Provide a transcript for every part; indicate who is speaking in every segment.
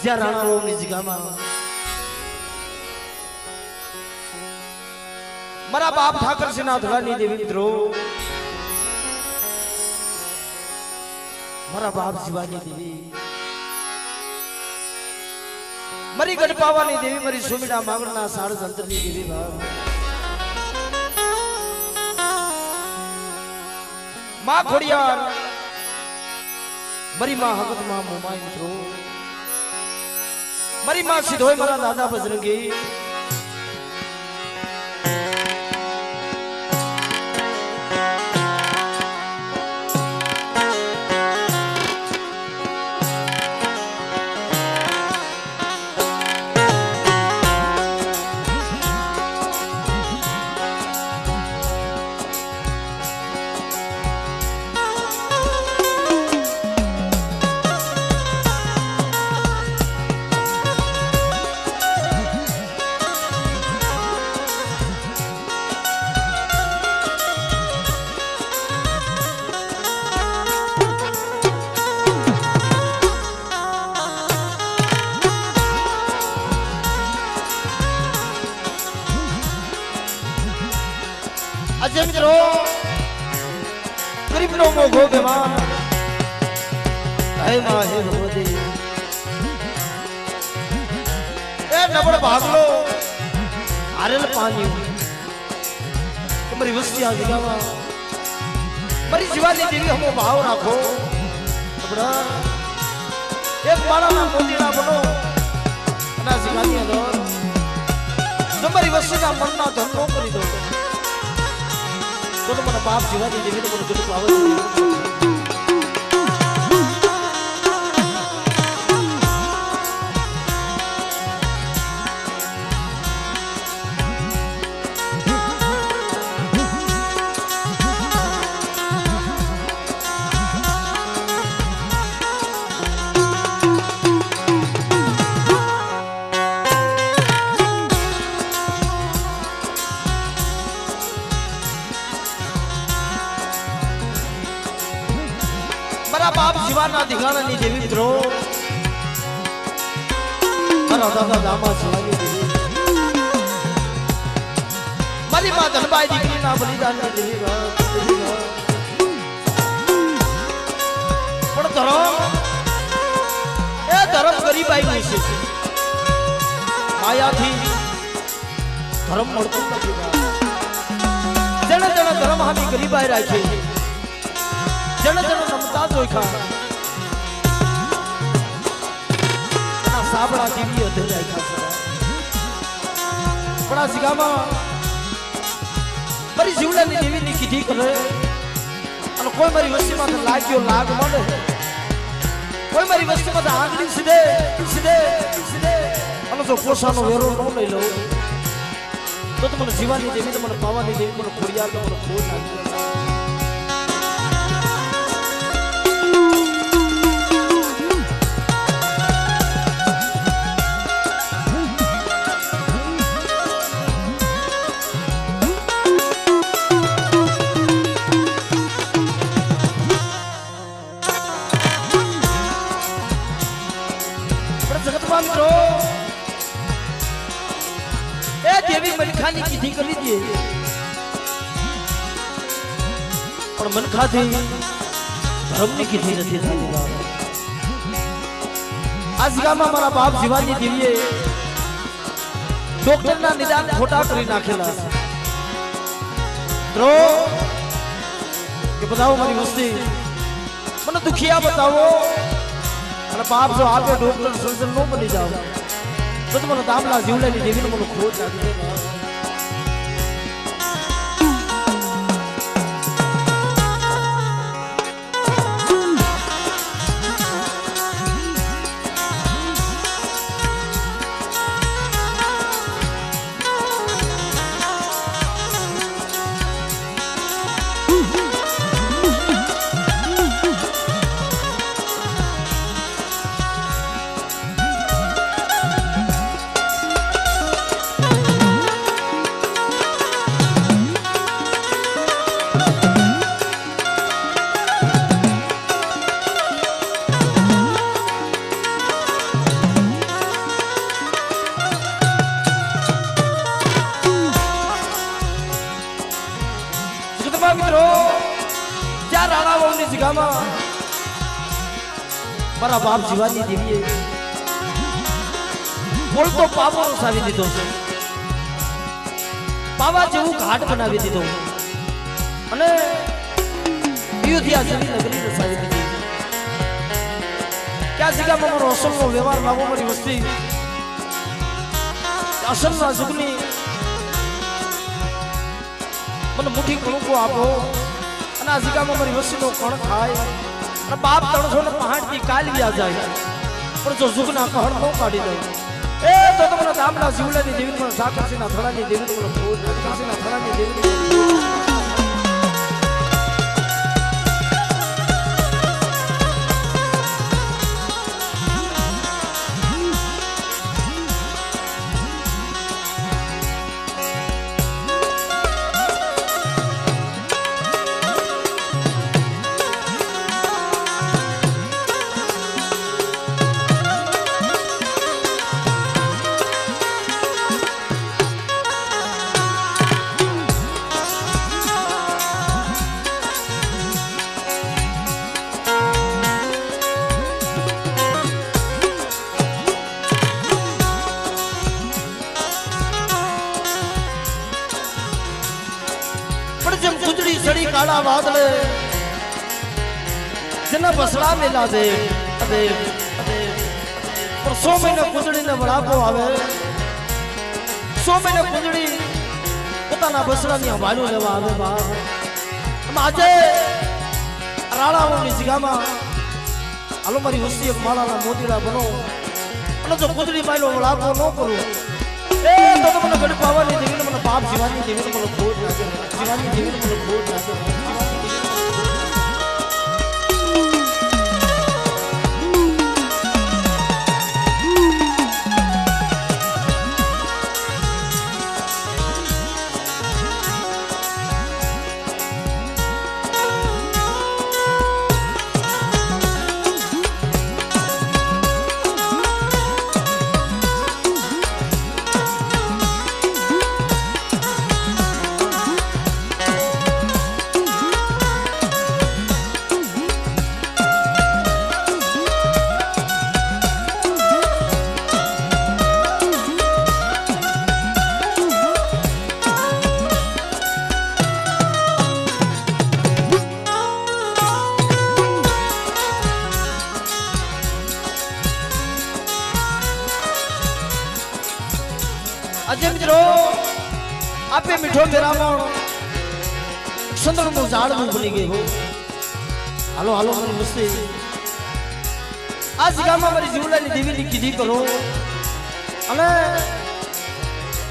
Speaker 1: જ્યાં રાણાઓની જગ્યામાં મારા બાપ ઠાકરસિંહના ધોળાની દેવી મિત્રો, મારા બાપ શિવાની દેવી, મારી ગઢપાવાની દેવી, મારી સુમીડા માંગણના સાડ સંતની દેવી બાપ, માં ખોડિયાર, મારી માં હકત માં મોમાઈ મિત્રો, મારી માં સિદ્ધોય, મારા દાદા બજરંગી, અજય મિત્રો, ગરીબનો મોઘો બેમાન, હે માં હે ભગવતી, એ નબળ ભાગલો આરેલ પાણી, તમારી વસ્તી આ જગ્યામાં મારી જીવાની દેવી હમો ભાવ રાખો, એક માળાના મોતીના બનો અને આ જગ્યાની અંદર તમારી વસ્તીના મનના ધંધો કરી દો, તો મને બાપ જીવાની દેવી તો મને કેટલું આવે બાપ શિવાના દિગાણાની દેવી મિત્રો, મારા દાદા દામા શિવાની દેવી, મારી માં ધનબાઈ દીકરીના બલિદાનની દેવી, પણ ધર્મ એ ધર્મ ગરીબાઈ છે, માયાથી ધર્મ મળતો નથી, જેને જેને ધર્મ હામી ગરીબાઈ રાખી, જણ જણ નમતા જોઈખા સાબડા જીવી અધે જાય, પણ આ સિગામાં મારી જીવડાની દેવીની કીધી કરે, અને કોઈ મારી વસ્તીમાં લાગ્યો લાગ મળે, કોઈ મારી વસ્તીમાં આંગળી સીધે સીધે સીધે, અને જો પોસાનો વેરો ન લઈ લઉં તો મને જીવાની દેવી, તો મને પાવાની દેવી, મને ખોડિયાર, તો મને ખોડ નાખી. મિત્રો એ દેવી મનખાની કીધી કરી દે, પણ મનખાથી ધર્મની કીધી નથી થતી. આ જગ્યામાં મારા બાપ શિવાની દેવીએ ડોક્ટરના નિદાન ખોટા કરી નાખેલા છે, કે બતાવો મારી વસ્તી, મને દુખિયા બતાવો, અને બાપ જો આપે ડોક્ટર સર્જન નો બની જાવ તો મને દામલા જીવડાની દેવીનો મને ખોટ લાગી જાય. મારા બાપ જીવાની દેવીએ બોલતો પાવો વસાવી દીધો છે, પાવા જેવું ઘાટ બનાવી દીધો અને અયોધ્યા જેવી નગરી વસાવી દીધી. ક્યાં જગ્યામાં મારો અસલનો વ્યવહાર લાવો, મારી વસ્તી અસલના જુગની મને મુઠ્ઠી કણુકો આપો અને આ જગ્યામાં મારી વસ્તીનો કણ ખાય અને બાપ 365 થી કાલ વ્યા જાય પણ જો જુગના કહણ ન કાઢી દઉં એ તો તમને ગામના જીવલાની દેવી મને સાકરસીના થડાની દેવી મને ભૂલ સાકરસીના થડાની દેવી સડી કાળા વાદળે જેના બસડા મેલા દે અદે પર 100 મહિના કુંદડીને વળાપો આવે, 100 મહિના કુંદડી પોતાના બસડાની હવાલો લેવા આવે. બાપ આજે રાણાઓની જગ્યામાં હાલો મારી વસ્તી એક માળાના મોતીડા બનો અને જો કુંદડી માયલો વળાપો ન કરું એ તો મને ગડી પાવાની દેવીને મને પાપ જીવાની દેવીને મને ખોટ લાગે, જીવાની દેવીને મને ખોટ લાગે. આજે મિત્રો આપે મીઠો મેરામણ ચંદ્રનું ઝાડનું બની ગયું. હાલો હાલો મારી વસ્તી આ જગ્યામાં મારી જીવલાની દેવીની કીધી કરો અને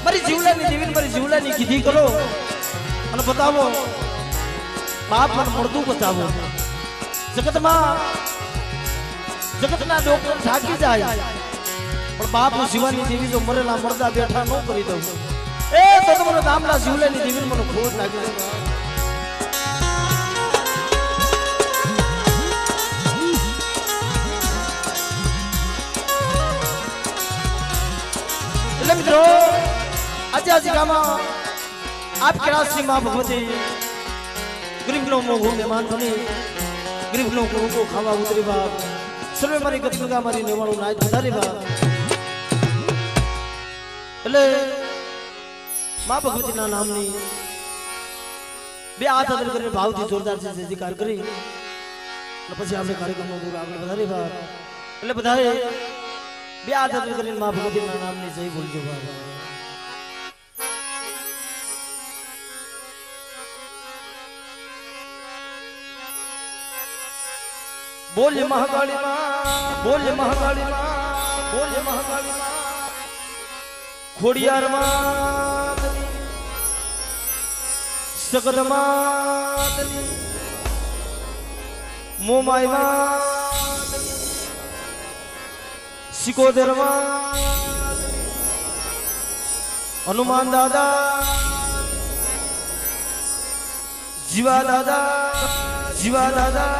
Speaker 1: મારી જીવલાની દેવીને મારી જીવલાની કીધી કરો અને બતાવો બાપ મને મળતું બતાવો. જગતના ડોક્ટર થાકી જાય પણ બાપ જીવાની દેવી જો મરેલા મરદા બેઠા ન કરી દઉં એ તો તમને ગામના જીવલાની દેવીને મને ખોટ લાગી જાય. એટલે મિત્રો આજે આ જગ્યામાં આપ કેળાસી માં ભગવતી ગરીબનો મોઘો મહેમાન બની ગરીબનો મોઘો ખાવા ઉતરી બાપ સર્વે મારી ગતગા મારી નેવાળું નાચ વધારી બાપ. એટલે માં ભગવતીના નામની બે હાથ આદર કરીને ભાવથી જોરદાર છે જયકાર કરી અને પછી આપણે કાર્યક્રમનો આગળ વધારી બાપ. એટલે બધાએ બે હાથ આદર કરીને માં ભગવતીના નામની જય બોલજો બાપ. બોલ્ય મહાકાળી માં, બોલ્ય મહાકાળી માં, બોલ્ય મહાકાળી માં, ખોડિયાર માં, સગર માં, મોમાઈ માં, સિકોદર માં, હનુમાન દાદા, જીવા દાદા, જીવા દાદા,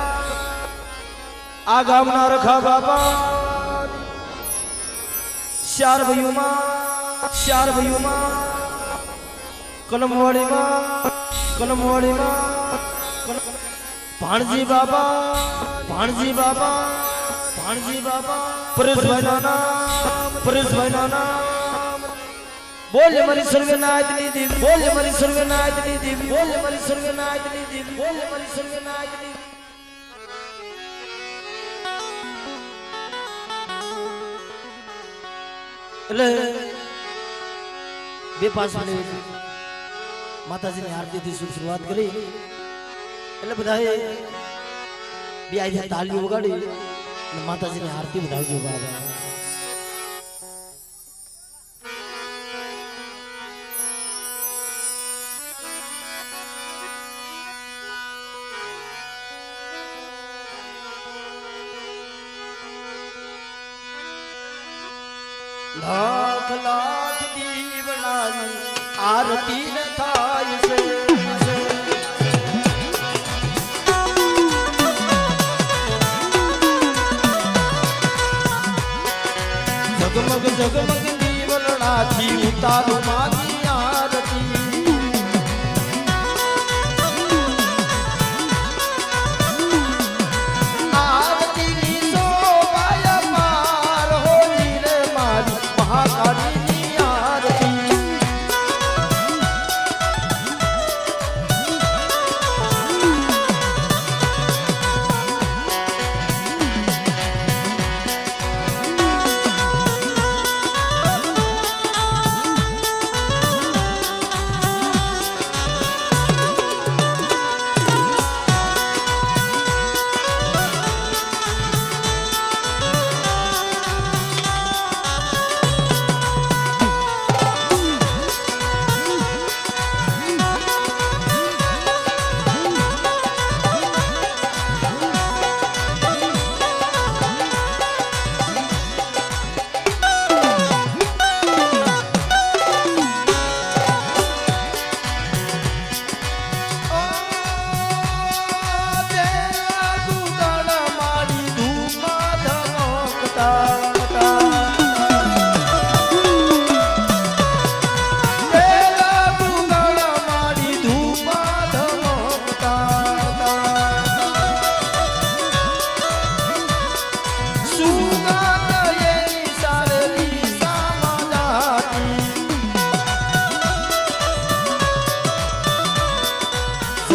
Speaker 1: આ ગામના રખા બાપા, ચાર ભાઈઓમાં કલમવાડીમાં भाणजी बाबा भाणजी बाबा भाणजी बाबा परेशभाई नाम परेशभाई नाम बोले मरी सर्वनायकनी देवी बोले मरी सर्वनायकनी देवी बोले मरी सर्वनायकनी देवी बोले मरी सर्वनायकनी એટલે બે પાંચ મિનિટ માતાજીની આરતીથી શરૂઆત કરી એટલે બધાએ બે આઈ તાળીઓ વગાડી અને માતાજીની આરતી બધાવજો બાબા लाख लाख दीवनानी आरती न थाय से जगमग जगमग दीवना थी उतारो मागी आरती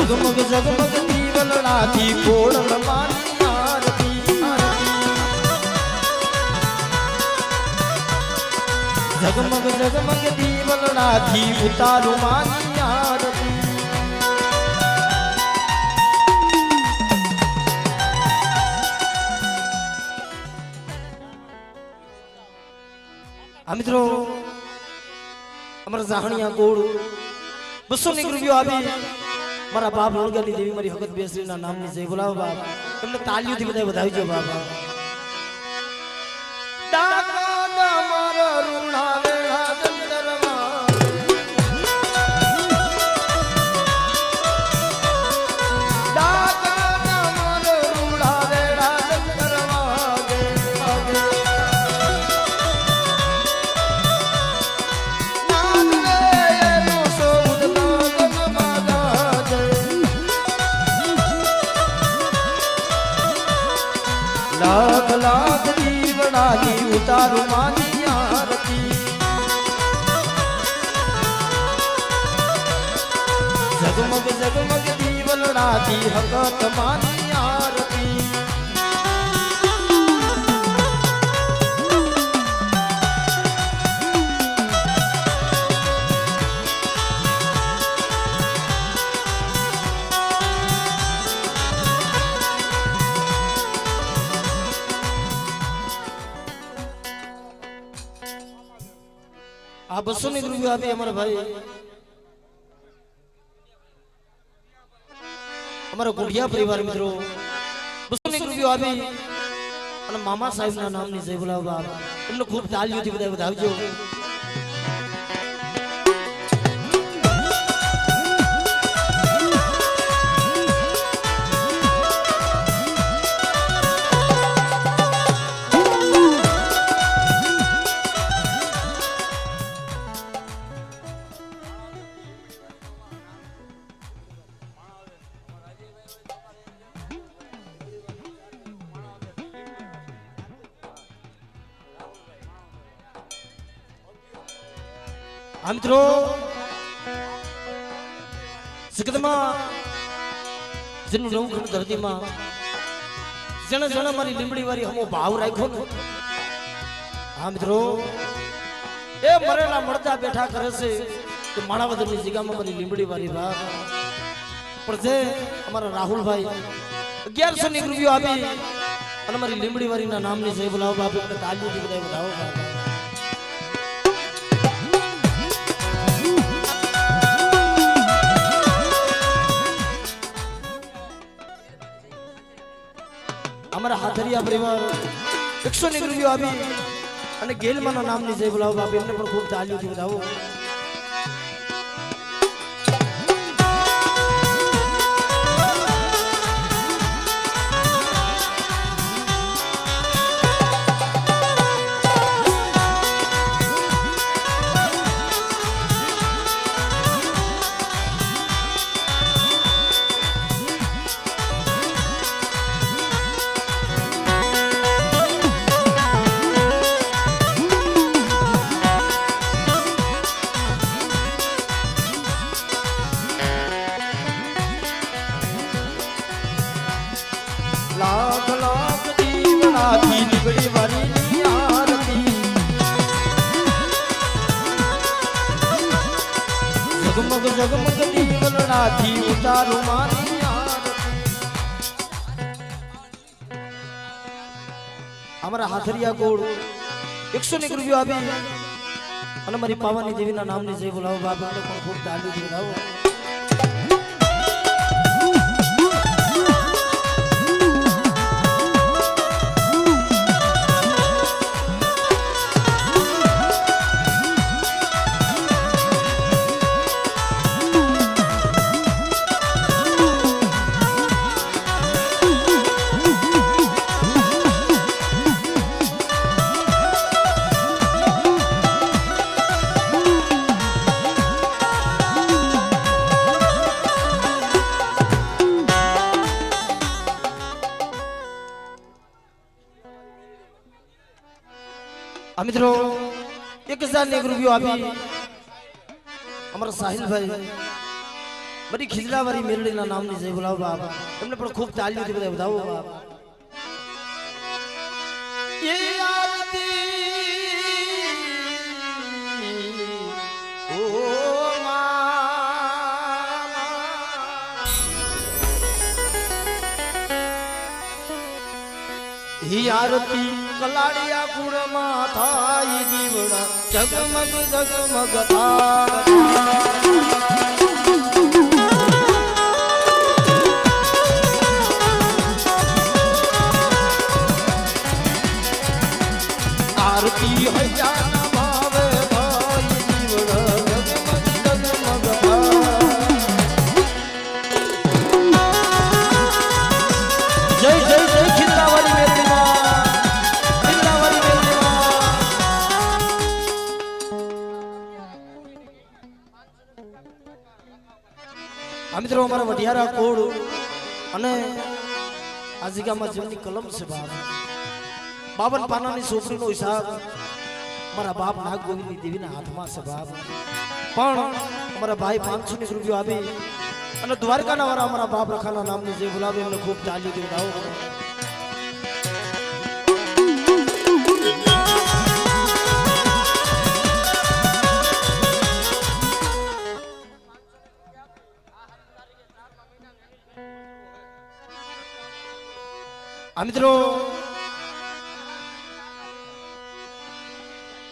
Speaker 1: जगमग जगमग दीवना थी फोड़ मानी आरती जगमग जगमग दीवना थी उतारो मानी आरती मित्रों अमर जाहणिया गोड़ 200 રૂપિયો આપી મારા બાપ લોણગાની દેવી મારી હકત બેસરીના નામની જય બોલાવો બાપ એમને તાળીઓથી બધાય વધાવજો બાપા ડાકા મારા રૂણા વેળા જંતરમાં ડાકા મારા રૂણા વેળા જંતરમાં लाख लाख दीवना की उतारो मानी आरती जगमग जगमग दीवना की हकत मानी आरती आ 200 રૂપિયા આપી અમારા ભાઈ અમારા ગુડિયા પરિવાર મિત્રો 200 રૂપિયા આપી અને મામા સાહેબના નામની જય બોલાવો બાપ એમને ખૂબ તાળીઓથી બધાય વધાવજો આ મિત્રો જગતમાં જેનું નવું ઘર ધરતીમાં જેણે જેણે મારી લીંબડી વાળી હમો ભાવ રાખ્યો ને હા મિત્રો એ મરેલા મળતા બેઠા કરે છે કે માણાવદરની જગ્યામાં મારી લીંબડી વાળી ભાવ પણ જે અમારા રાહુલભાઈ 1100 રૂપિયા આપી અને મારી લીંબડી વાળીના નામની જય બોલાવો બાપ એટલે તાલીઓથી બધા વધાવો બાપ અમારા હાથરિયા પરિવાર 100 રૂપિયા આપી અને ગેલમાના નામની જય બોલાવો બાપ એમને પણ ખૂબ તાલીઓથી વધાવો लाख लाख दीवना थी निबड़ी वाली आरती जगमग जगमग दीवना थी उतारू मारी आरती हमारा हाथरिया गोड़ 100 રૂપિયા આપી અને મારી પાવાની દેવીના નામની જય બોલાવો બાપા પણ ખૂબ તાળી બોલાવો મિત્રો 1001 રૂપિયો આપી અમારા સાહિલ ભાઈ બધી ખીજલાવાળી મેરડીના નામની જય બોલાવો બાપ એમને પણ ખૂબ તાળીઓથી બધા વધાવો બાપ એ આરતી ઓ ही आरती कलाड़िया गुड़ माथा दीवड़ा जगमग जगमग आरती है जाना भावे भाई दीवड़ा जगमग जगमग जय जय जय खिल्लावाली मेरे મિત્રો અમારા વઢિયારા કોડ અને આ જગ્યામાં જેમની કલમ છે બાપ 52 પાનાની સોપડીનો હિસાબ મારા બાપ નાગ ગોવિંદની દેવીના હાથમાં છે બાપ પણ અમારા ભાઈ 500 રૂપિયા આપી અને દ્વારકાના વાળા અમારા બાપ રખાના નામની જે બોલાવે એમને ખૂબ તાળી દેવડાવો મિત્રો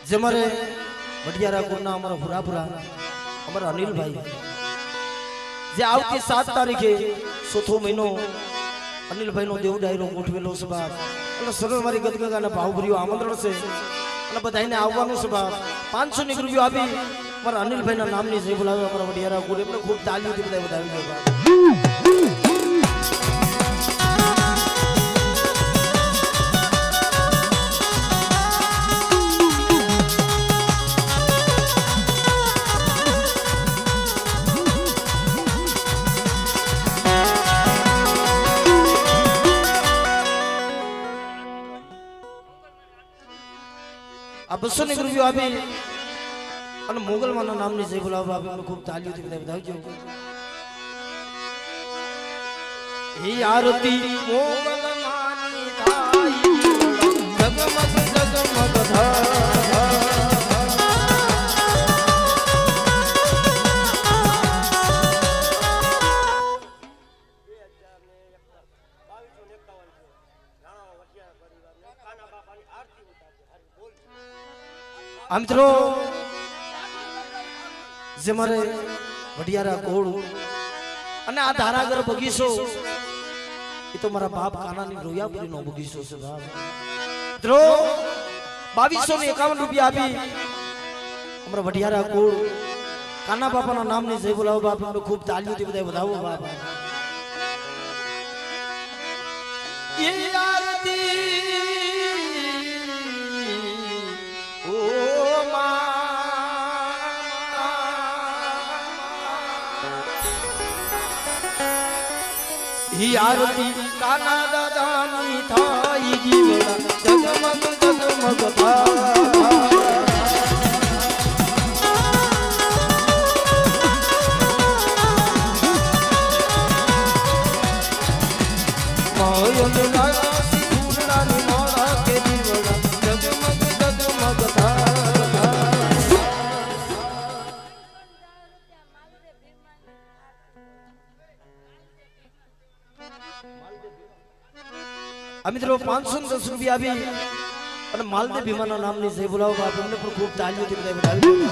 Speaker 1: જે મારે વઢિયારા કોરના અમારા ભુરાપુરા અમારા અનિલભાઈ જે આવતી 7 તારીખે ચોથો મહિનો અનિલભાઈનો દેવ ડાયરો ગોઠવેલો છે બાપ એટલે સર્વ મારી ગદગદાના ભાવભર્યું આમંત્રણ છે અને બધાને આવવાનું છે બાપ 500 રૂપિયા આપી મારા અનિલભાઈના નામની જય બોલાવે અમારા વઢિયારા કોડ એટલે ખૂબ તાળીઓથી બધા વધાવી દે બાપ આ 200 રૂપિયા આપી અને મોગલમાના નામની જય બોલાવવા આપણે ખૂબ તાલીઓથી બધા વધાવજો. હે આરતી મોગલમાની થાય જગમગ જગમગ થાય. આ મિત્રો જે મારે વડિયારા કોળ અને આ ધારાગર બગીચો એ તો મારા બાપ કાનાની રોયાપુરીનો બગીચો છે બાપ. મિત્રો 2251 રૂપિયા આપી અમારા વડિયારા કોળ કાના બાપાના નામની જય બોલાવો બાપ. આપણે ખૂબ તાલીઓથી બધા વધાવો બાપ. એ આરતી આરતી કાના દાદાની થાય જીવડા જગમગ જગમગ મિત્રો 510 રૂપિયા આપી અને માલદેવ ભીમાના નામની જય બોલાવો બાપ. એમને પણ ખૂબ તાલીઓથી બધા વધાવી.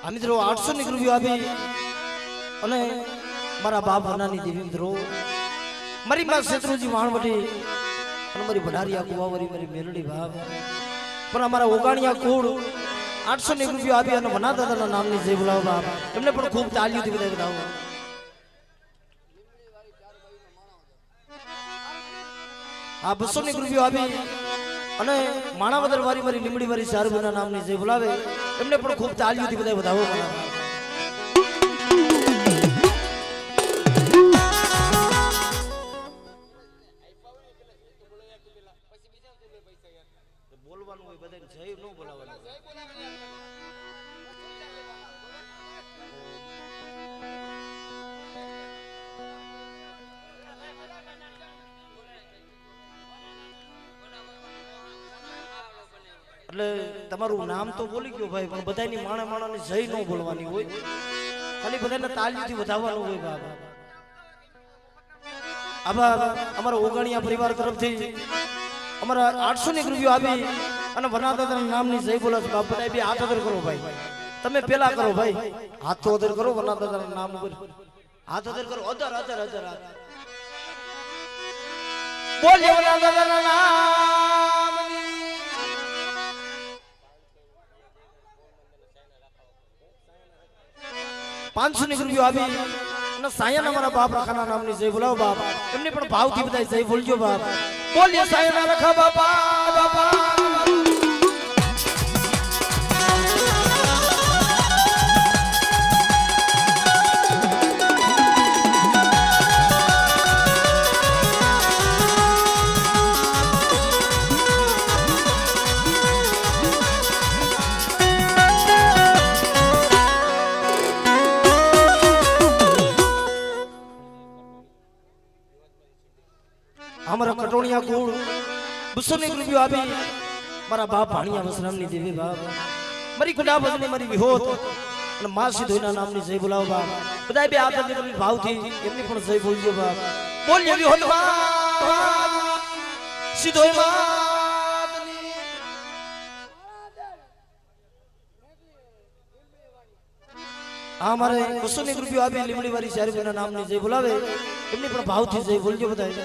Speaker 1: આ મિત્રો 800 રૂપિયા આપી અને મારા બાપ વનાની દેવી મિત્રો મારી માં શેત્રુજી વાણવટી અને મારી ભડારિયા કુવાવરી મારી મેરડી ભાવ પણ અમારા ઓગાણિયા કુળ 800 રૂપિયા આપી અને વના દાદાના નામની જય બોલાવો બાપ. એમને પણ ખૂબ તાલીઓથી બધા વધાવો. આ 200 રૂપિયા આપી અને માણાવદર વારી મારી લીમડી વારી ચારબુના નામની જય બોલાવે. એમને પણ ખૂબ તાલીઓથી બધા વધાવો. બોલવાનું હોય બધાને જય ન બોલાવવાનું. એટલે તમારું નામ તો બોલી ગયો ભાઈ પણ બધાની માણા માણાની જય ન બોલવાની હોય. ખાલી બધાને તાલીઓથી વધાવવાનું હોય બાબા. આભાર અમારા ઓગાણિયા પરિવાર તરફથી અમારા 800 રૂપિયા આપી અને વનાદાદાના નામની જય બોલા બાપ. બધા બે હાથ અદર કરો ભાઈ. તમે પેલા કરો ભાઈ. હાથ તો અદર કરો વનાદાદાના નામ ઉપર. હાથ અદર કરો. અદર અદર અદર બોલ વનાદાદાના નામ. 500 રૂપિયા આપી અને સાયન અમારા બાપ રખાના નામની જય બોલાવો બાપ. એમને પણ ભાવથી બધા જય બોલજો બાપ. બોલીએ સાયના રખા બાપા બાપા. हमारा कटोनिया कूड़ 200 રૂપિયા આપી મારા બાપ ભાણિયા વસરામની દેવી બાપ મારી ગુડા ભજની મારી વિહોત અને માં સિદ્ધોઈના નામની જય બોલાવો બાપ બધાય બે હાથ જોડી ભાવથી એમની પણ જય બોલજો બાપ બોલ્યો વિહોત માં સિદ્ધોઈ માતની આ મારે 200 રૂપિયા આપી લીમડી વાળી શાયરીના નામની જય બોલાવે એમની પણ ભાવથી જય બોલજો બધાય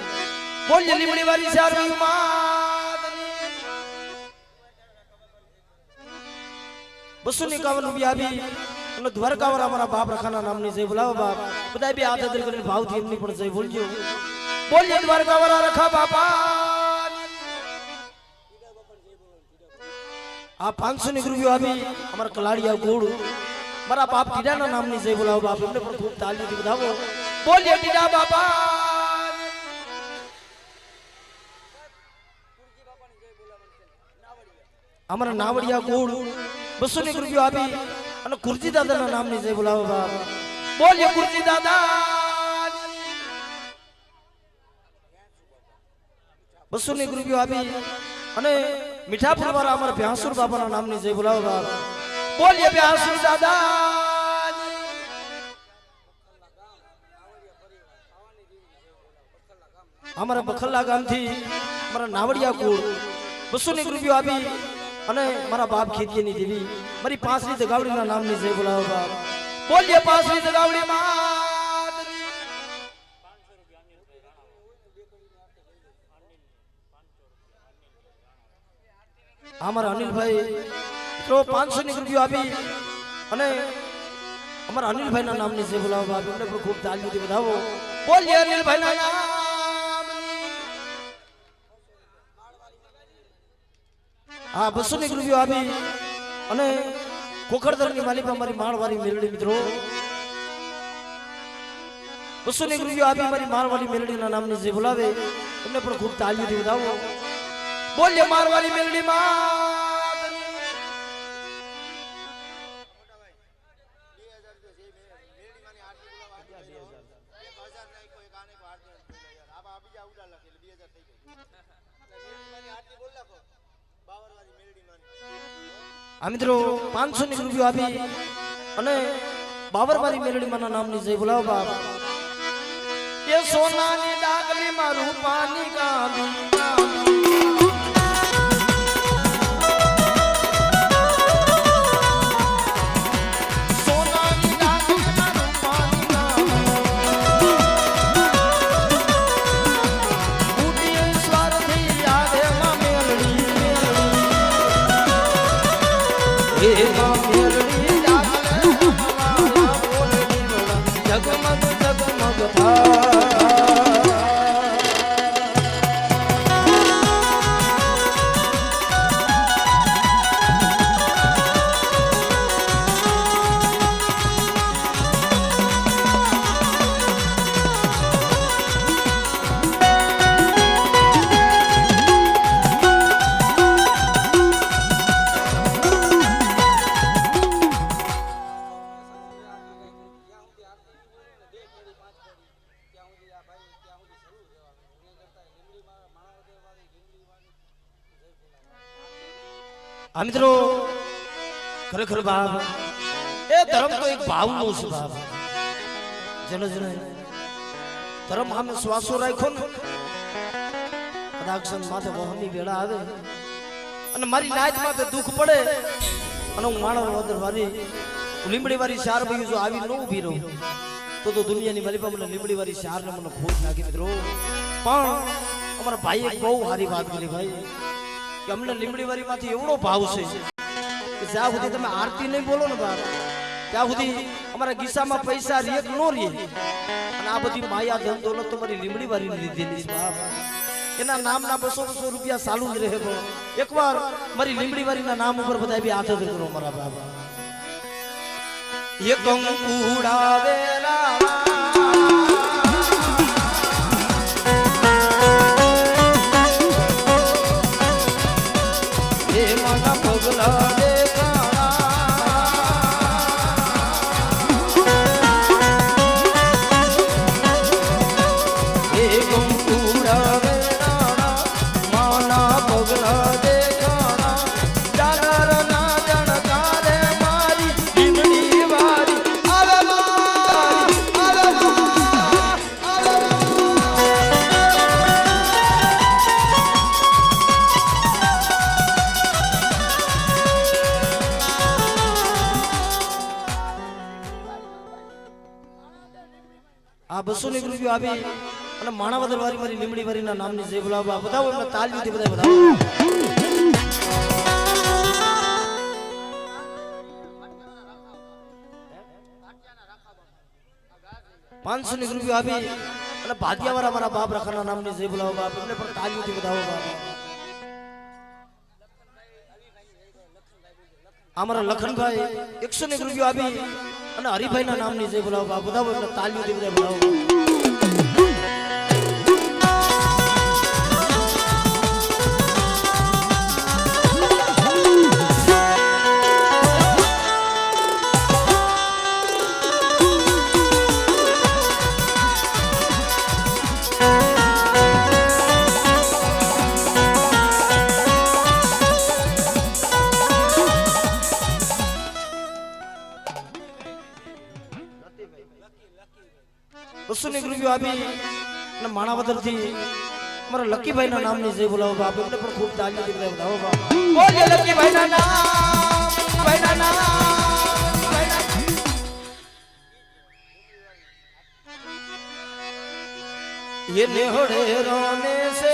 Speaker 1: બોલ્યો લીમડી વાળી શાયરી માતની 251 રૂપિયા આપી અને દ્વારકાવાળા અમારા બાપ રખાના નામની જય બોલાવો બાપ બધાય બે હાથ જોડી કરીને ભાવથી એમની પણ જય બોલજો બોલ્યો દ્વારકાવાળા રખા બાપા આ 500 રૂપિયા આપી અમારા કલાડિયા ગોળ મારા બાપ ટીડાના નામની જય બોલાવો બાપ એમને પણ ખૂબ તાલીથી વધાવો બોલ્યો ટીડા બાપા અમારા નાવડિયા ગોળ 200 રૂપિયા આપી અને કુરજી દાદાના નામની જય બોલાવો બાપ બોલ્યો કુરજી દાદા 200 રૂપિયા આપી અને મીઠાપુર વાળા અમારા ભ્યાસુર બાપાના નામની જય બોલાવો બાપ બોલીએ ભ્યાસુર દાદા અમારા બખલ્લા ગામથી અમારા નાવડિયા કુળ 200 રૂપિયા આપી અને મારા બાપ ખેતીની દેવી મારી પાંચની દગાવડીના નામની જય બોલાવો બાપ બોલીએ પાંચની દગાવડી માં અમારા અનિલભાઈ તો 500 રૂપિયા આપી અને અમારા અનિલભાઈના નામની જય બોલાવો બાપ એમને પણ ખૂબ તાલીથી વધાવો બોલીએ અનિલભાઈના નામ હા 200 રૂપિયા આપી અને કોકરદરની માલિકા મારી માળવાળી મેલડી મિત્રો 200 રૂપિયા આપી મારી માળવાળી મેલડીના નામની જય બોલાવે એમને પણ ખૂબ તાલીથી વધાવો બોલીએ મારવાળી મેલડી માં આ મિત્રો 500 રૂપિયા આપી અને બાવરવાળી મેલડી માના નામની જય બોલાવો બાપ એ સોનાની ડાગલી માં રૂપાની ગાંધી આ મિત્રો ખરેખર બાપ એ ધર્મ તો એક ભાવનો છે બાપ જેને જેને ધર્મ આમે શ્વાસો રાખ્યો ને કદાચ માથે વહની વેળા આવે અને મારી નાચ માથે દુઃખ પડે અને હું માણસ વદર વારી લીમડી વાળી શાર ભાઈ જો આવી ન ઊભી રહું તો દુનિયાની માલિકા મને લીમડી વાળી શાર ને મને ખોટ નાખી મિત્રો પણ અમારા ભાઈએ બહુ સારી વાત કરી ભાઈ કે અમને લીમડી વાળી માંથી એવડો ભાવ છે કે જ્યાં સુધી તમે આરતી નહીં બોલો ને બાપ ત્યાં સુધી અમારા ગીસામાં પૈસા રેક નો રે અને આ બધી માયા ધન દોલત તો મારી લીમડી વાળી લીધેલી છે બાપ એના નામના 200 રૂપિયા ચાલુ જ રહે એકવાર મારી લીમડી વાળીના નામ ઉપર બધા બી હાથ કરો મારા બાબા એક કંકુડાવેલા
Speaker 2: પગલા દેખાણા જાગર ના જણકારે
Speaker 1: 200 ની રૂપિયો આપી અને માણાવદર વારી મારી લીમડી વારીના નામની જય બોલાવવા બધાઓ એમને તાળીઓથી બધા બધાઓ 500 ની રૂપિયો આપી અને ભાગ્યવાળા મારા બાપ રખાના નામની જય બોલાવવા બાપ એમને પણ તાળીઓથી બધાઓ બાપ અમારા લખનભાઈ 100 ની રૂપિયો આપી અને હરિભાઈના નામની જય બોલાવવા બાપ બધાઓ એમને તાળીઓથી બધા બધાઓ રૂપિયો આપી અને માણાવદર થી અમારા લકીભાઈ ના નામની જય બોલાવો બાપ એમને પણ ખૂબ તાળીઓથી બધાવો બાપ બોલીએ લકીભાઈ ના નામ ભાઈ ના નામ ये नेहड़े रोने से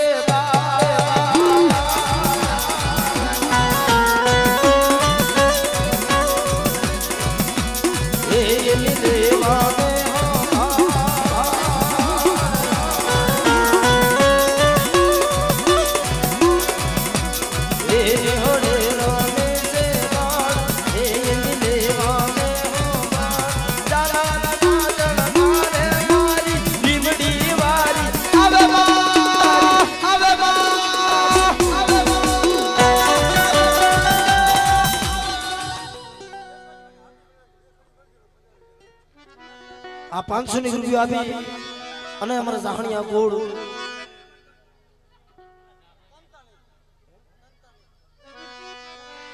Speaker 1: आ 500 ની રૂપિયો આપી અને અમારા જાહણિયા ગોળ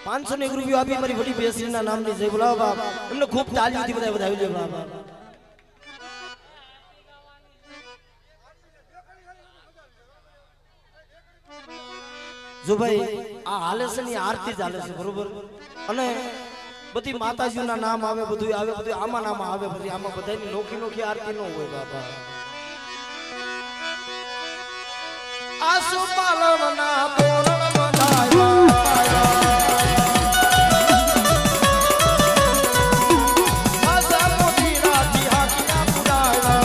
Speaker 1: 500 ની રૂપિયો આપી મારી વડી બેસરીના નામની જય બોલાવો બાપ એમને ખૂબ તાળીઓથી બધા વધાવી લે બાપ જો ભાઈ આ હાલે છે ની આરતી ચાલે છે બરોબર અને બધી માતાજીના નામ આવે બધું આવે બધું આમાં નામ આવે બધી આમાં બધાની નોખી નોખી આરતી ન હોય બાપા આસુ પાલવના તોરણ બનાવ્યા આસા મોતી રાતી હાકિયા પુરાવ્યા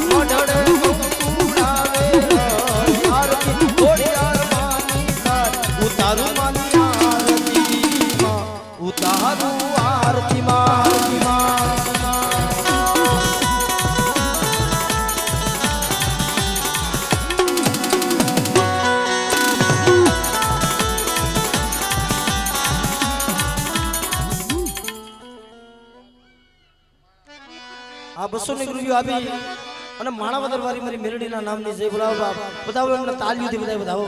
Speaker 1: મોઢડે ઉડાવે આરતી ઘોડિયાર માની સાર ઉતારું આ 200 ની રૂપિયો આપી અને માણાવદર વારી મારી મેરડીના નામની જય બોલાવો બાપ બધાઓ એમને તાળીઓથી બધા બધાઓ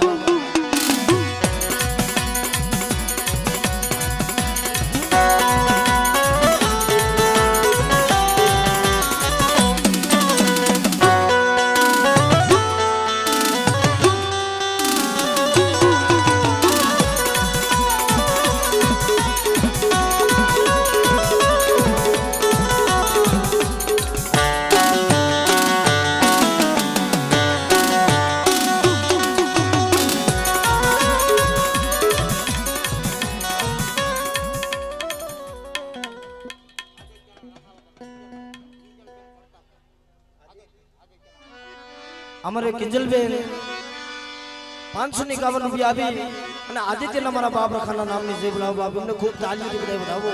Speaker 1: हमारे किंजलबेन 551 रुपया આપી અને આદિત્યના મારા બાપ રખાના નામની જય બોલાવો બાપ એમને ખૂબ તાળીઓથી બધા વધાવો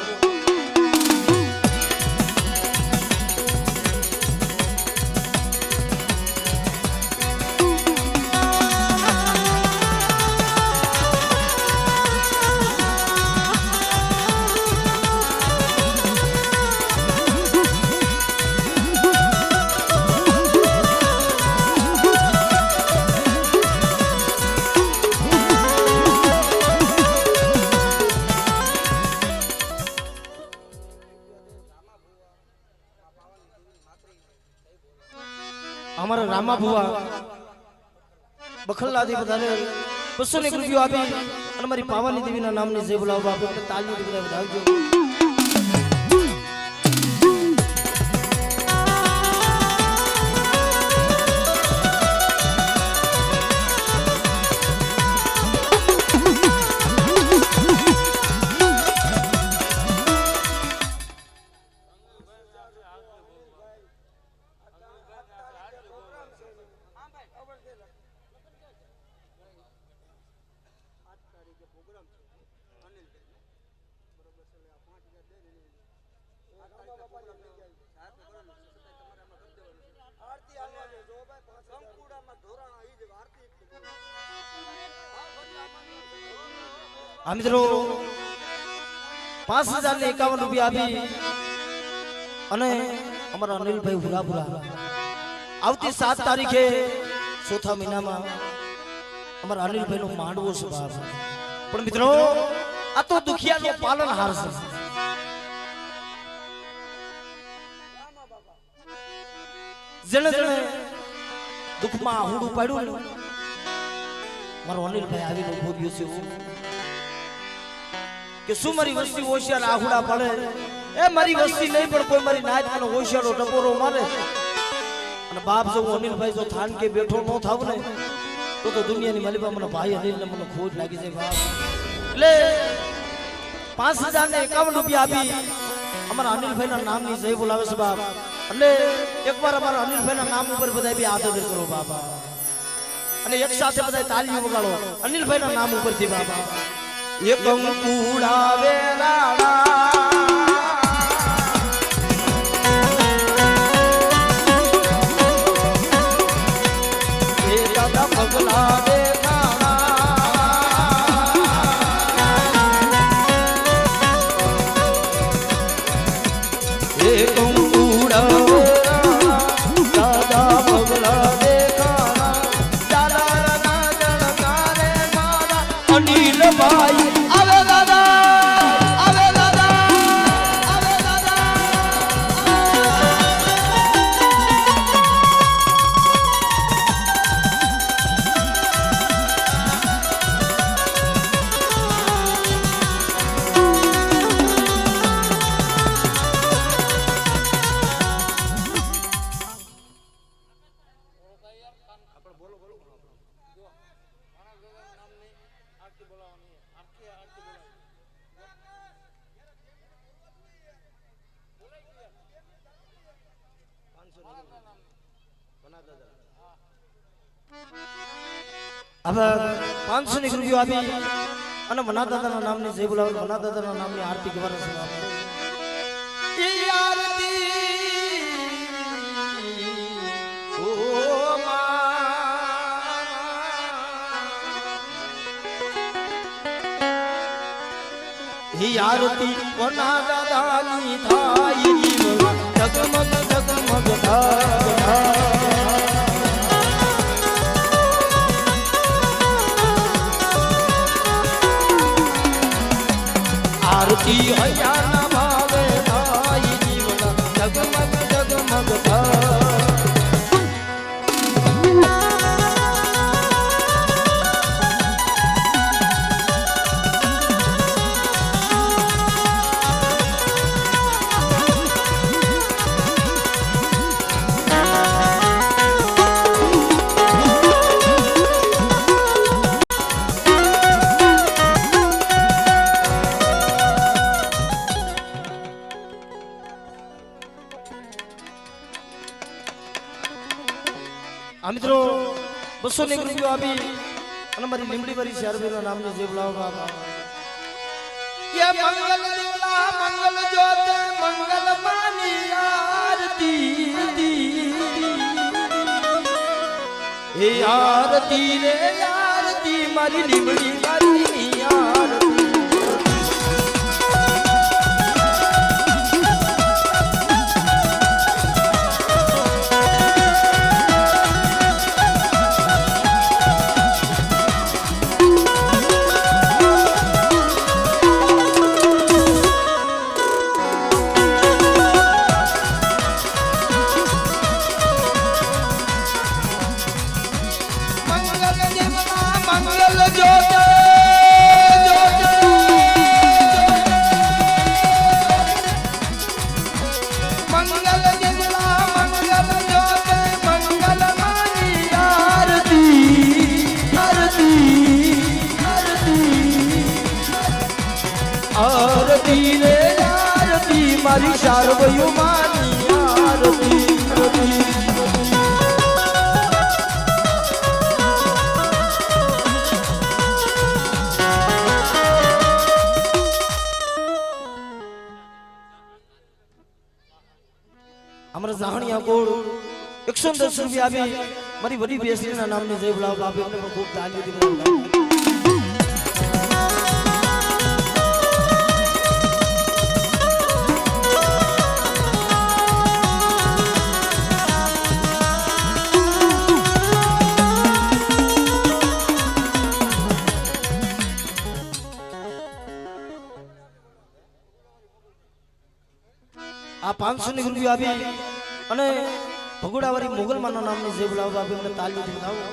Speaker 1: हमारा रामा बुआ बखललादी बधारे 200 ની રૂપિયો આપી અને મારી પાવાની દેવીના નામની જય બોલાવો બાપ તાળીઓથી બધા વધાવજો આ મિત્રો 5051 રૂપિયા આપી અને અમારા અનિલભાઈ હુરાપુરા આવતી 7 તારીખે ચોથા મહિનામાં અમારા અનિલભાઈ નો માંડવો છે બાપ. પણ મિત્રો આ તો દુખિયાનો પાલનહાર છે. જેણે જેણે દુઃખમાં આહુડું પાડ્યું મારો અનિલભાઈ આવીને ઉભો રહ્યો છે કે શું મારી વસ્તી હોશિયાર આહુડા પડે એ મારી વસ્તી નહીં પણ કોઈ મારી નાચ મને હોશિયારો ટપોરો મારે અને બાપ જો અનિલભાઈ જો થાન કે બેઠો ન થાવ ને તો દુનિયાની માલિકા મને ભાઈ અનિલને મને ખોટ લાગી જાય બાપ. એટલે 5051 રૂપિયા આપી અમારા અનિલભાઈના નામની જય બોલાવે છે બાપ. એટલે એકવાર અમારા અનિલભાઈના નામ ઉપર બધા બી આદર કરો બાપા અને એક સાથે બધા તાળીઓ વગાડો અનિલભાઈના નામ ઉપરથી બાપા. એક કંકુડા વેરાળા એ દાદા પગલા દેખાણા એ કંકુડા દાદા પગલા દેખાણા અનિલભાઈ આવે દાદા આવે દાદા આવે દાદા. હવે 500 ની રૂપિયા આપી અને મના દાદાના નામની જય બોલાવો મના દાદાના નામની આરતી કરવાની છે. એ આરતી ઓ માં હી આરતી મના દાદાની થાય જગમગ જગમગ થાય. આરતી હૈયાના ભાવે થાય જીવન જગમગ જગમગ થાય. આ મિત્રો 200 ની રૂપિયા આપી અને મારી લીમડી વાળી શારબીના નામની જે બોલાવો બાપા. ये मंगल दिवला मंगल ज्योत मंगल मानी आरती हे आरती रे आरती मारी લીમડી વાળી आरती. आरती रे आरती मारी शारबयु मानी आरती. ઓગાણિયા ગોળ 110 રૂપિયા આપી મારી વડી બેસરીના નામની જય બોલાવ બાપ એમને પણ ખૂબ તાલીઓ દીધી આ 500 રૂપિયા આપી અને ભગોડાવાળી મોગલમાના નામની જે બોલાવ આપી એમને તાલીઓ દીધાવો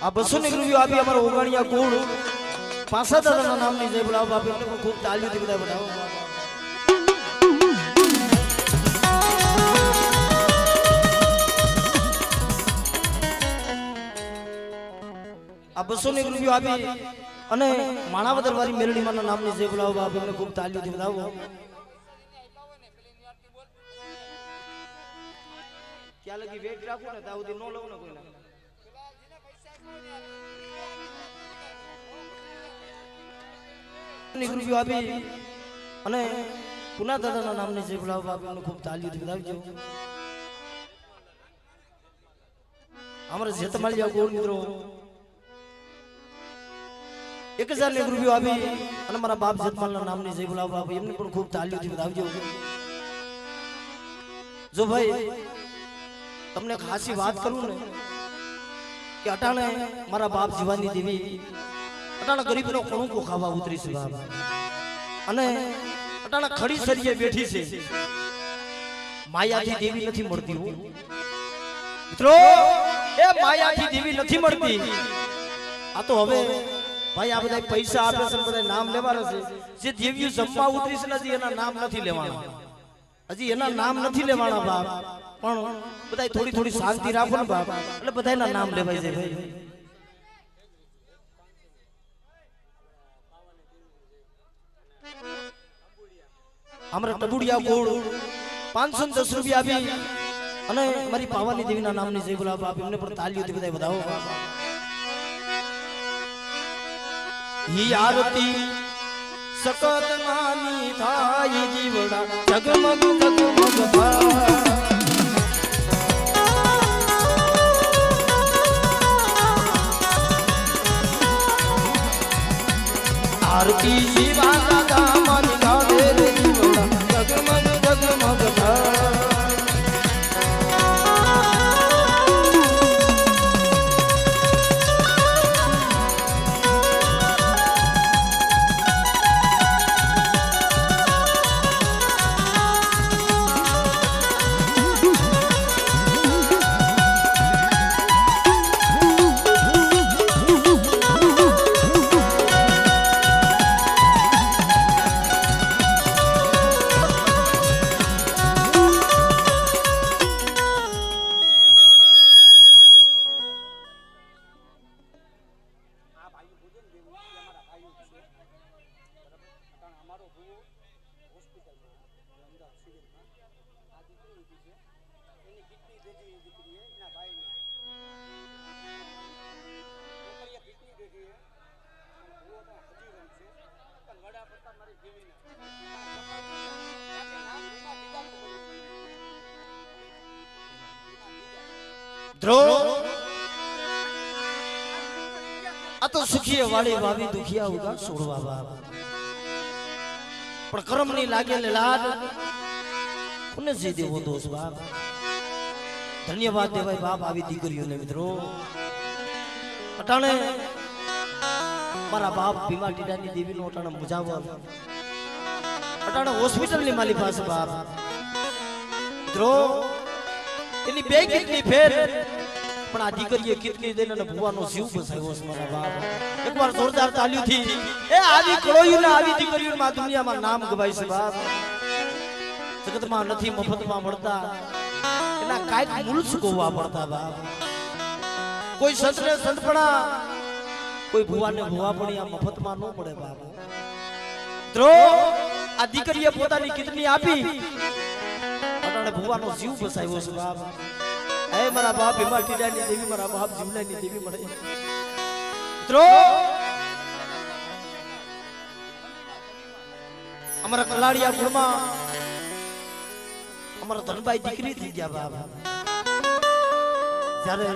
Speaker 1: આ 200 રૂપિયા આપી અમારા ઓગાણિયા ગોળ પાસા દાદાના નામની જય બોલાવ આપી એમને પણ ખૂબ તાલીઓથી બધા બતાવો આ 200 રૂપિયા આપી અને માણાવદર વાળી મેરડીમાના નામની જય બોલાવ આપી એમને ખૂબ તાલીઓથી બતાવો ક્યાં લગી વેટ રાખો ને ત્યાં સુધી નો લઉં ને કોઈના રૂપિયા આપી અને પુના દાદાના નામની જે બોલાવ આપી એમને ખૂબ તાલીઓથી બતાવજો અમારા જેતમાળિયા ગોળ મિત્રો 1000 રૂપિયા આપી અને મારા બાપ જેતમાલના નામની જે બોલાવ આપી એમને પણ ખૂબ તાલીઓથી બતાવજો જો ભાઈ તમને ખાસી વાત કરું ને કે અટાણે મારા બાપ જીવાની દેવી અટાણે ગરીબનો કણુકો ખાવા ઉતરી છે બાપ અને અટાણે ખડી સરીએ બેઠી છે માયાથી દેવી નથી મળતી મિત્રો એ માયાથી દેવી નથી મળતી આ તો હવે ભાઈ આ બધા પૈસા આપે છે બધા નામ લેવાના છે જે દેવીઓ જમવા ઉતરી છે નથી એના નામ નથી લેવાના હજી એના નામ નથી લેવાના બાપ પણ બધા થોડી થોડી શાંતિ રાખો ને બાપ એટલે બધાના નામ લેવાય છે ભાઈ અમારા ટબુડિયા ગોળ 510 રૂપિયા આપી અને મારી પાવાની દેવીના નામની જય બોલાવ આપી એમને પણ તાલીઓથી બધા વધાવો હી આરતી સકત નાની થાય જીવડા જગમગ જગમગ થાય आरती शिवा दादा मन गावे रे जीवड़ा जगमग जगमग था आ तो सुखिए वाले वावी दुखिया होगा सोड़वा बाप पर कर्म नहीं लागे ले लाड उन्हें से देवो दोस्त बाप धन्यवाद दे भाई बाप आवी दीकरियों ने मित्रों अटाने मारा बाप बीमा टीडानी देवी नो अटाने मुजावर अटाने हॉस्पिटल ની માલી પાસે બાપ મિત્રો એની બે કિડની ફેર પણ આ દીકરીએ કિડની દઈને ને ભુવાનો જીવ બચાવ્યો છે મારા બાપ એકવાર જોરદાર તાલીઓ થી એ આવી કળોયું ને આવી દીકરીઓ માં દુનિયામાં નામ ગવાય છે બાપ જગતમાં નથી મફતમાં મળતા એના કાઈક મૂળ ચૂકવવા પડતા બાપ કોઈ સંતને સંતપણા કોઈ ભુવાને ભુવાપણી આ મફતમાં ન મળે બાપ મિત્રો આ દીકરીએ પોતાની કિડની આપી અને ભુવાનો જીવ બસાવ્યો છે બાપ હે મારા બાપ ભીમા ટીડાની દેવી મારા બાપ જીવલાની દેવી મળે મિત્રો અમારા કલાડિયા કુળમાં અમારા ધનભાઈ દીકરી થઈ ગયા બાપ જ્યારે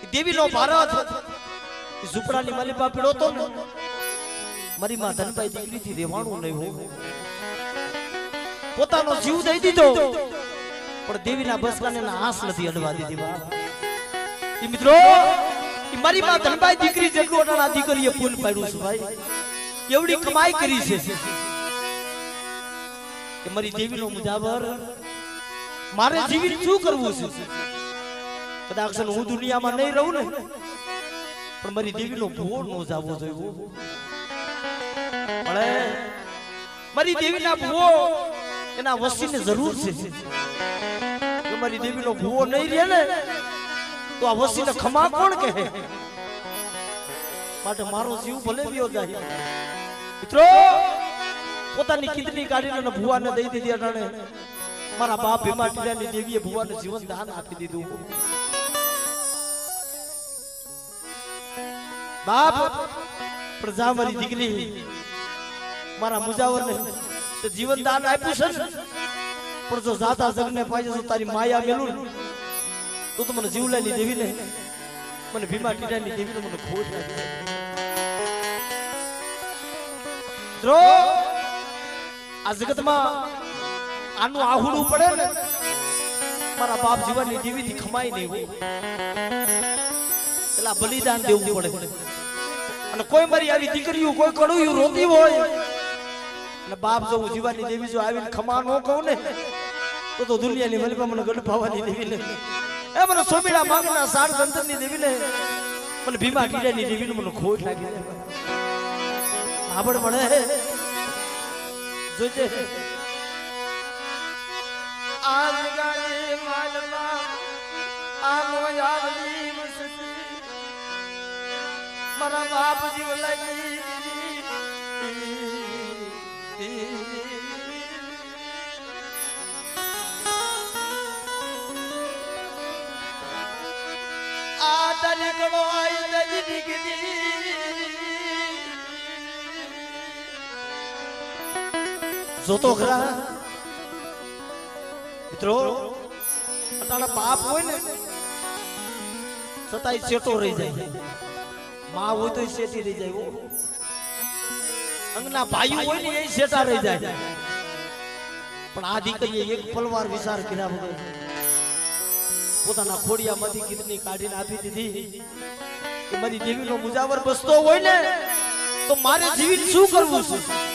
Speaker 1: દેવીનો ભારત ઝૂંપડાની માલિપા પીડો તો ને મારી માં ધનભાઈ દીકરીથી રહેવાનું નહીં હો પોતાનો જીવ દઈ દીધો પણ દેવીના બસકાને આંસ નથી અડવા દીધી બાપ ઈ મિત્રો ઈ મારી માં ધનભાઈ દીકરી જેટલું અટાણા દીકરીએ ફૂલ પાડ્યું છે ભાઈ એવડી કમાઈ કરી છે કે મારી દેવીનો મુજાવર મારે જીવી શું કરવું છે કદાચ હું દુનિયામાં નહીં રહું ને પણ મારી દેવીનો ભૂવો ન જાવો જોઈએ પણ મારી દેવીના ભૂવો એના વસીને જરૂર છે જો મારી દેવીનો ભૂવો નહીં રહે ને તો આ વસીને ખમા કોણ કહે માટે મારો જીવ ભલે ગયો જાય મિત્રો પોતાની કિડની કાઢીને ભુવાને દઈ દીધી અટાણે મારા બાપ ભીમા ટીડાની દેવીએ ભુવાને જીવન દાન આપી દીધું બાપ પ્રજા મારી દીકરી મારા મુજાવરને જીવન દાન આપ્યું છે પણ જો જાતા જગને પાછે તો તારી માયા મેલું તો તો મને જીવલાની દેવીને મને ભીમા ટીડાની દેવીને મને ખોટ લાગી જો આ જગતમાં આનું આહુડું પડે ને મારા બાપ જીવનની દેવીથી ખમાઈ નહીં હોય પેલા બલિદાન દેવું પડે અને કોઈ મારી આવી દીકરીઓ કોઈ કડું રોતી હોય અને બાપ જો હું જીવાની દેવી જો આવીને ખમા ન કહું ને તો દુનિયાની મલિપા મને ગડપાવાની દેવી ને એ મને સોમીડા માંગના સાર સંતની દેવી ને મને ભીમા ટીડાની દેવીને મને ખોટ લાગી આવડ મળે જોજે આજ ગાડી માલમાં આનો યાદની મસ્તી મારા બાપ જીવ લાગી આ તને કડો આઈ નજી જોતો ખરા મિત્રો અટાણા બાપ હોય ને છતાંય ચેટો રહી જાય માં હોય તો શેટી રહી જાય અંગના ભાઈ હોય ને એ શેટા રહી જાય પણ આ દીકરીએ એક પલવાર વિચાર કર્યા વગર પોતાના ખોડિયામાંથી કિડની કાઢીને આપી દીધી કે મારી દેવીનો મુજાવર બસતો હોય ને તો મારે જીવિત શું કરવું છે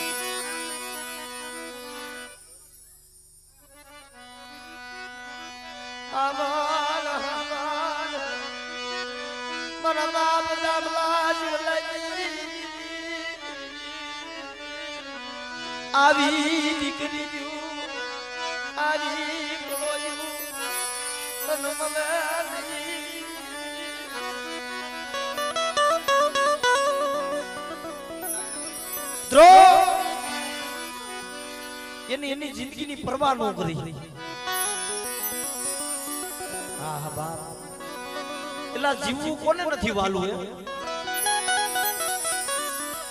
Speaker 1: આવી દીકરી આવી એની જિંદગીની પરવા ન કરી હા બાપ એટલા જીવવું કોને નથી વાલું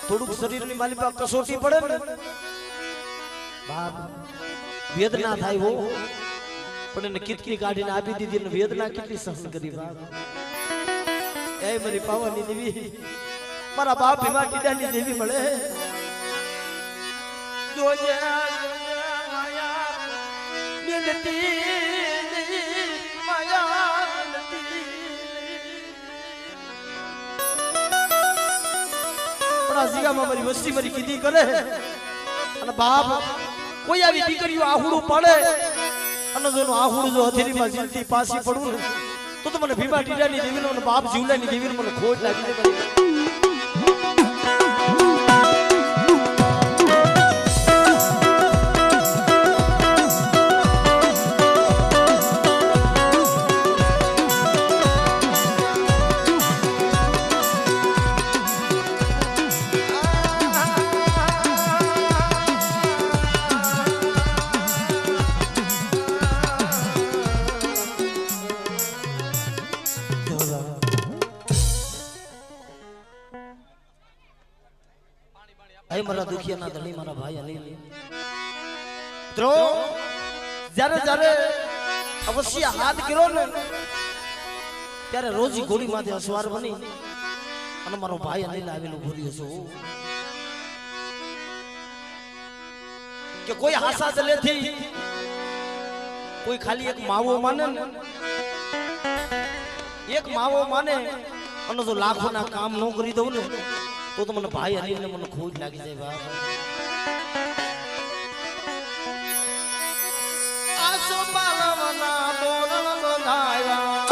Speaker 1: થોડુંક શરીરની માલિપા કસોટી પડે ને બાપ વેદના થાય હો પણ એને કિટકી કાઢીને આપી દીધી ને વેદના કેટલી સહન કરી બાપ એ મારી પાવાની દેવી મારા બાપ ભીમા ટીડાની દેવી મળે જોજે માયા મિલતી માયા મિલતી પણ આ જીગામાં મારી વસ્તી મારી કીધી કરે અને બાપ કોઈ આવી દીકરીઓ આહુડું પડે અને જો આહુડું જો હથેળીમાં જીલતી પાછી પડું તો મને ભીમા ટીડાની દેવીનો અને બાપ જીવલાની દેવીનો મને ખોટ લાગી જાય હે મારા દુખિયાના ધણી મારા ભાઈ અનિલ મિત્રો જ્યારે જ્યારે અવશ્ય હાથ કર્યો ને ત્યારે રોજી ઘોડી માથે અસવાર બની અને મારો ભાઈ અનિલ આવેલો ભૂર્યો છું કે કોઈ હાસા જલેથી કોઈ ખાલી એક માવો માને ને એક માવો માને અને જો લાખોના કામ ન કરી દઉં ને તો મને ભાઈ અનિલ ને મને ખોટ લાગી જાય બાપ આસો પાલવના તોરણ બંધાયા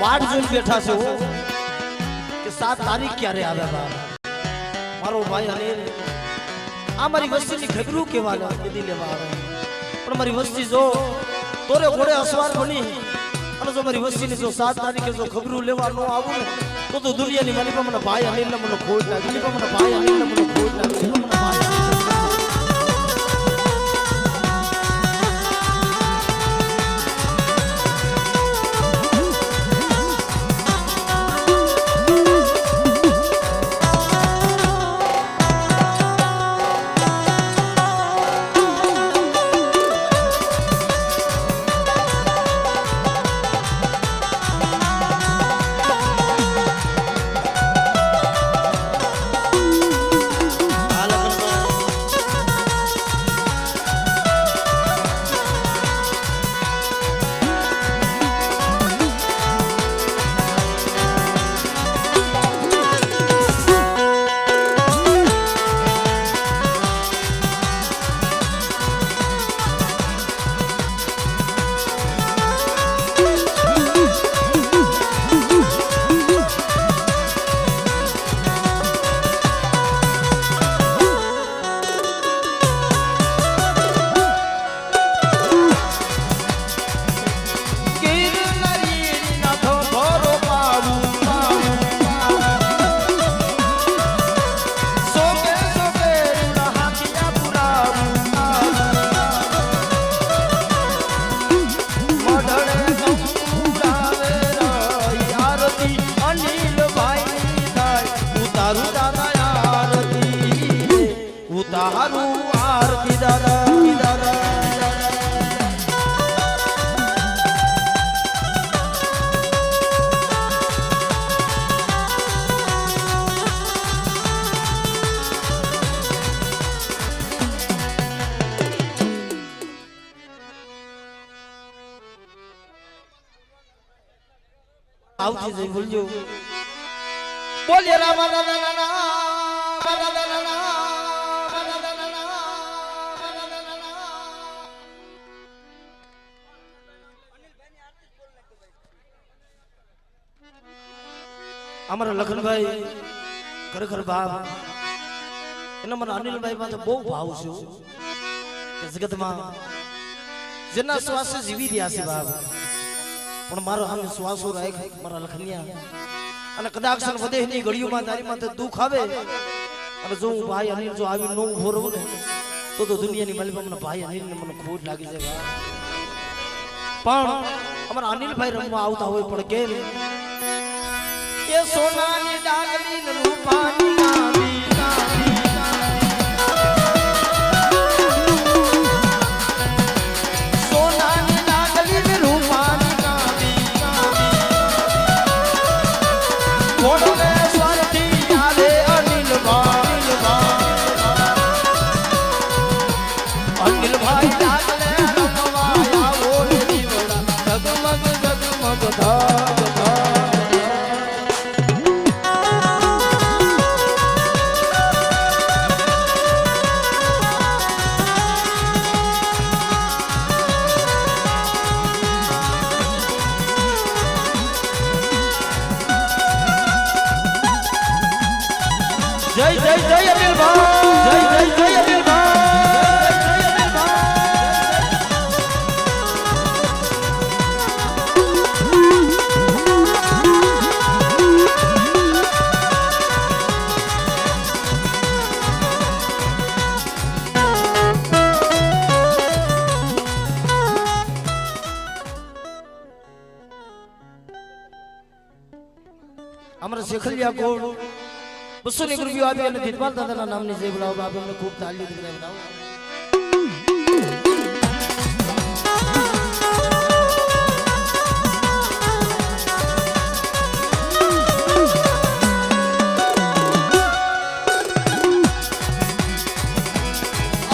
Speaker 1: वाट जोई बैठा से हो कि 7 तारीख क्यारे आवे मारो भाई अनिल आ मारी वस्ती ની ખબરું કેવાલા દીદી લેવા આવે પણ મારી વસ્તી જો તોરે ઘોડે અસવાર બની અને જો મારી વસ્તી ની જો 7 તારીખે જો ખબરું લેવા નો આવું ને તો દુનિયાની મારી પર મને ભાઈ અનિલ ને મને ખોટ લાગી મને ભાઈ અનિલ ને મને ખોટ લાગી મને ભાઈ આવતી જઈ બોલજો બોલે રામા દાદા ના અમારા લખનભાઈ ખરેખર બાપ એના મને અનિલભાઈ માં તો બહુ ભાવ છે કે જગતમાં જેના શ્વાસે જીવી રહ્યા છે બાપ પણ મારો હાલ શ્વાસો રાખ મારા લખનિયા અને કદાચ વધે ની ઘડીઓમાં તારી માથે દુઃખ આવે અને જો હું ભાઈ અનિલ જો આવી નો ઉભો રહું ને તો દુનિયાની માલિકમાં મને ભાઈ અનિલ ને મને ખોટ લાગી જાય પણ અમારા અનિલભાઈ રમવા આવતા હોય પણ કેમ કે સોનાની ડાગલી ને રૂપાની નાવી સોનાની ડાગલી ને રૂપાની નાવી કોડને સ્વરથી આવે અનિલભાઈ ડાગલે રમવા આવો રે દીવડા જગમગ જગમગ ધા જય જય જય અનિલભાઈ જય જય જય અમારા શેખલિયા કોડ 200 રૂપિયા આપી અને જીતવાલ દાદાના નામની જય બોલાવો આપે અમને ખૂબ તાળી દીધી બનાવો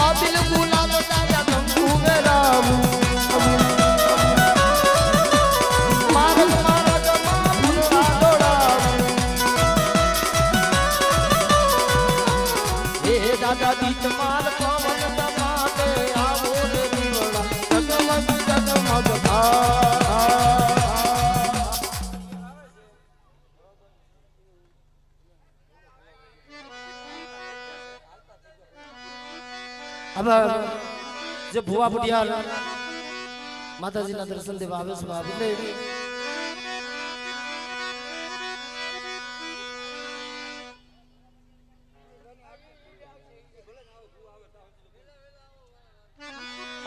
Speaker 1: આ દિલ ગુલાબ તાજા કંકુ મેરાવું દાદા દીત માલ પવન દમાતે આવો રે દીવડા જગમગ જગમગ ધા अब જે ભુવા પટિયાલ માતાજીના દર્શન દેવા આવે છે બાપ એટલે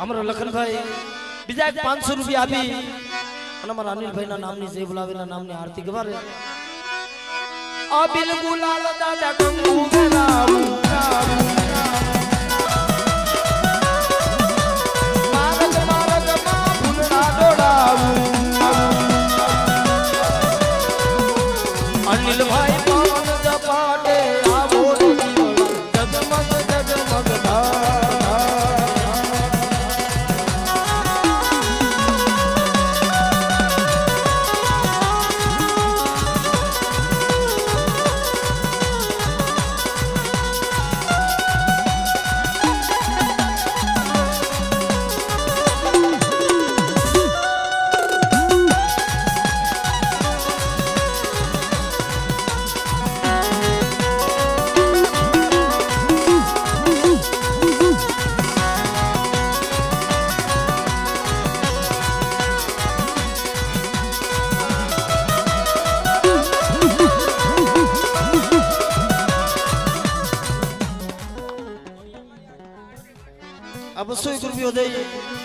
Speaker 1: અમારા લખનભાઈ બીજા 500 રૂપિયા આપી અને અમારા અનિલભાઈ ના નામની જય બોલાવેના નામની આરતી ગવારે આ બિલ ગુલાલ દાદા કંકુ મેલાવું મારગ મારગ માં ફૂલડા ડોડાવું અનિલભાઈ પવન જપાટે આવો રે દીવડા જગમગ જગમગ ધા આ 200 રૂપિયા દઈ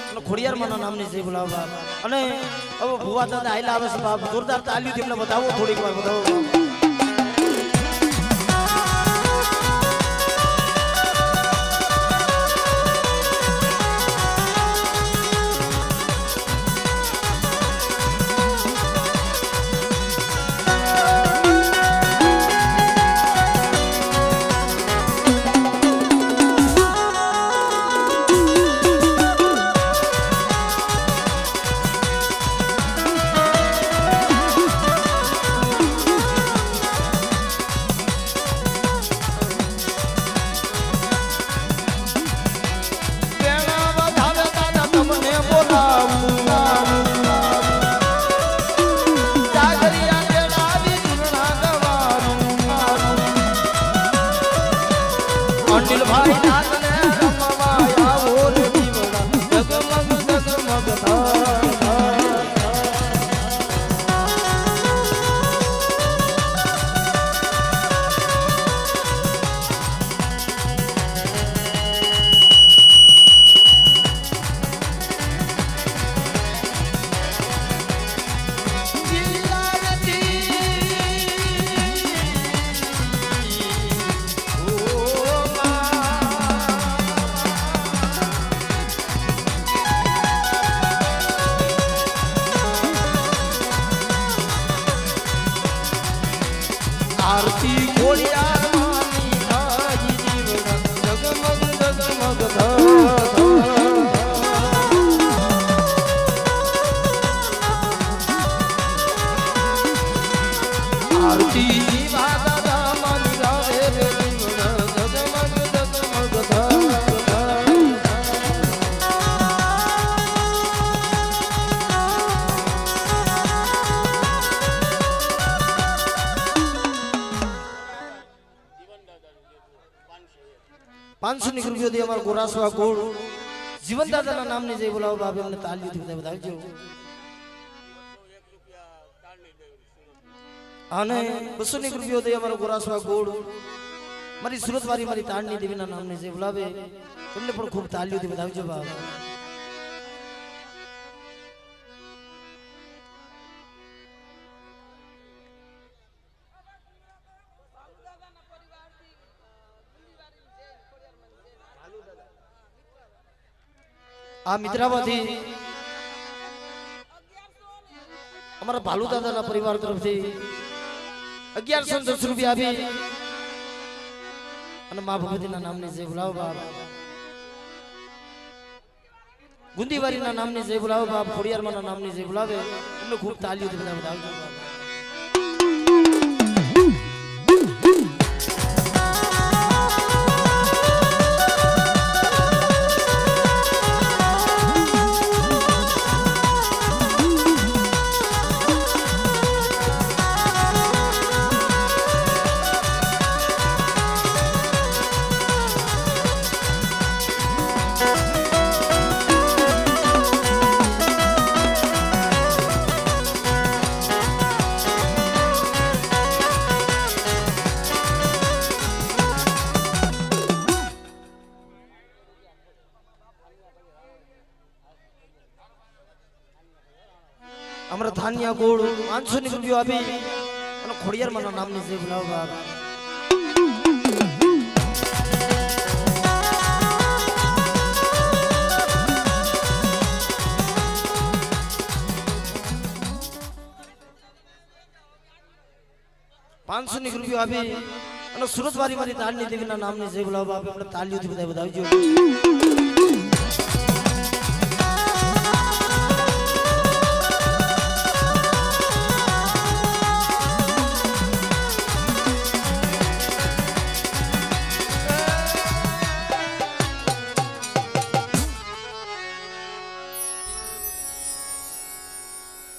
Speaker 1: અને ખોડિયાર માના નામની જય બોલાવો અને હવે ભુવા દાદા આયલા આવે છે બાપ જોરદાર તાલીઓ તેમને બતાવો થોડીક વાર બતાવો અનિલ ભાઈ નાથને રમવા આવો રે દીવડા જગમગ જગમગ आरती खोलियार मानी आजी जीवड़ा जगमग जगमग आरती जीवा मानी गावे रे जीवड़ा जगमग जगमग ₹500 दी अमर गोरासवा गोड़ जीवन दादा ना नाम ने जय बोलाओ बाबे हमने ताली दी बताओ आने ₹200 दी अमर गोरासवा गोड़ मारी सूरत वाली मारी ताड़नी देवी ना नाम ने जय बोलावे तुमने पर खूब ताली दी बताओ बाबा आ मित्रावादी हमारा भालू दादा ना परिवार तरफ से 1110 रुपया भी અને માં ભગવતીના નામની જય બોલાવો બાપ ગુંદીવારીના નામની જય બોલાવો બાપ ખોડિયારમાંના નામની જય બોલાવે એમને ખૂબ તાલીઓથી બધા વધાવજો हमारा धानिया गोड़ 500 रुपया अभी खोड़ियार मना नाम ने से बुलाओ बाप ₹500 अभी सूरत वाली मारी ताड़नी देवी ना नाम ने से बुलाओ बाप तालियों थी बताओ